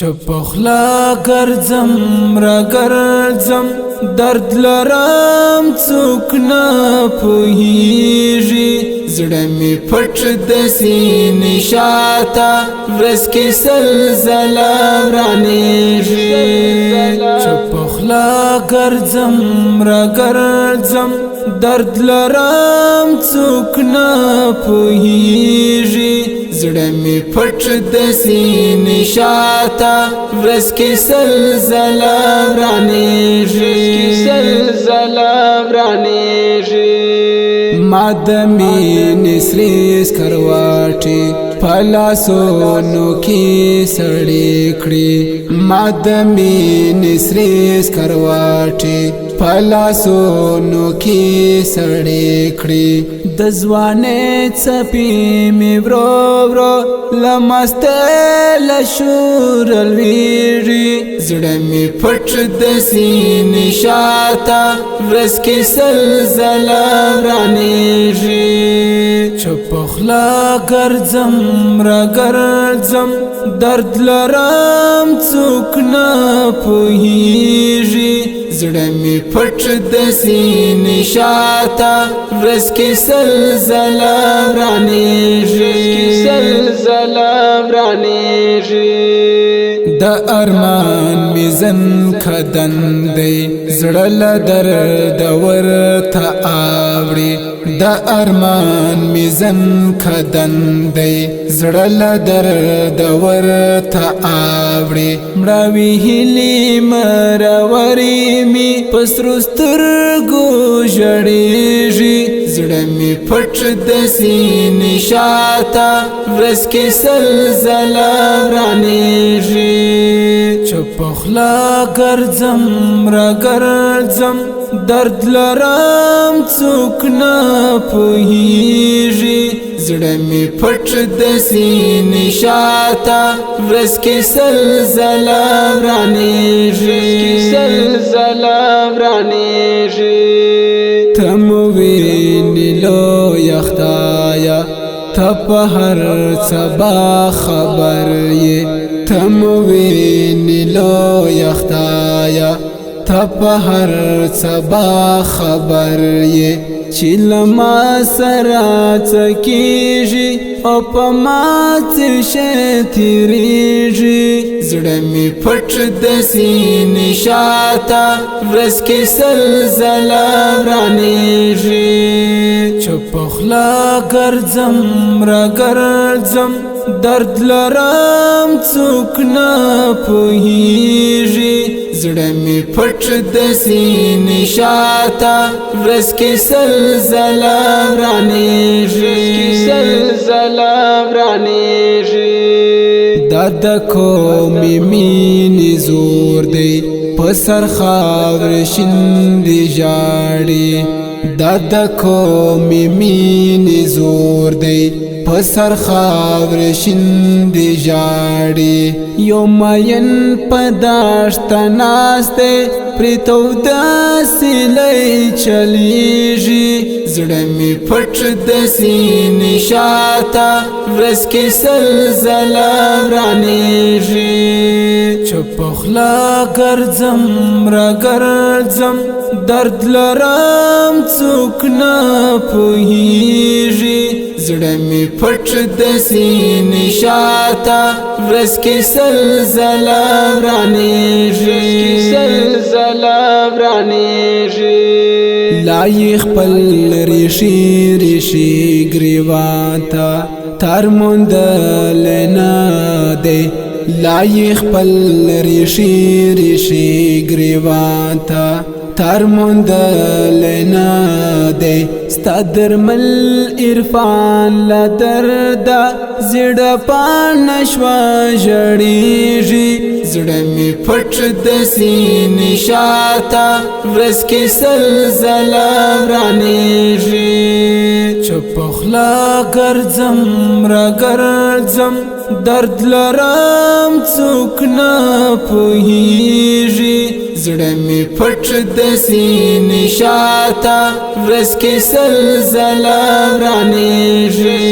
چپ خوله ګرځم را ګرځم درد لرم څوک نه پوهیږي زړه مې پټ د سینې شاته ورځ کې زلزله رانیږي چپ خوله ګرځم را ګرځم درد لرم څوک نه پوهیږي زړه مې پټ د سینې شاته ورځ کې زلزله رانیږي ما د مینې سرې سکروټې په لاسونو کې سړې کړې ما د مینې سرې سکروټې په لاسونو کې سړې کړې د ځوانۍ څپې مې ورو ورو له مستۍ له شوره لوېږي زړه مې پټ د سینې شاته ورځ کې زلزله رانیږي چپ خوله ګرځم را ګرځم درد لرم څوک نه پوهیږي زړه مې پټ د سینې شاته ورځ کې زلزله رانیږي د ارمان میزن کدن دی زړه له درد ورته اوړي د ارمان میزن کدن دی زړه له درد ورته اوړي مړاوي هیلې مرورې می پسرو سترګو ژړېږي زړه مې پټ د سینې شاته ورځ کې زلزله رانیږي چپ خوله ګرځم را ګرځم درد لرم څوک نه پوهیږي زړه مې پټ د سینې شاته ورځ کې زلزله رانیږي ته مو وینې لویه خدایه ته په هر څه باخبر یې ته مو وینې لویه خدایه ته په هر څه باخبر یې چې له ما سره څه کېږي او په ما څه شی تېرېږي زړه مې پټ د سینې شاته ورځ کې زلزله رانیږي چپ خوله ګرځم را ګرځم درد لرم څوک نه پوهیږي زړه مې پټ د سینې شاته ورځ کې زلزله رانیږي دا د کومې مینې زور دی په سر خاورې شیندې ژاړي دا د کومې مینې زور دی په سر خاورې شیندې ژاړي یو مین په دښته ناست دی پرې توده سیلۍ چلیږي زړه مې پټ د سینې شاته ورځ کې زلزله رانیږي چپ خوله ګرځم را ګرځم درد لرم څوک نه پوهیږي زړه مې پټ د سینې شاته ورځ کې زلزله رانیږي لای خپل ریشي ریشي ګریوان ته تر موندل نه دی لای خپل ریشي ریشي ګریوان ته تر موندل نه دی ستا درمل عرفان له درده زړه پاڼه شوه ژړېږي زړه مې پټ د سینې شاته ورځ کې زلزله رانیږي چپ خوله ګرځم را ګرځم درد لرم څوک نه پوهیږي زړه مې پټ د سینې شاته ورځ کې زلزله رانیږي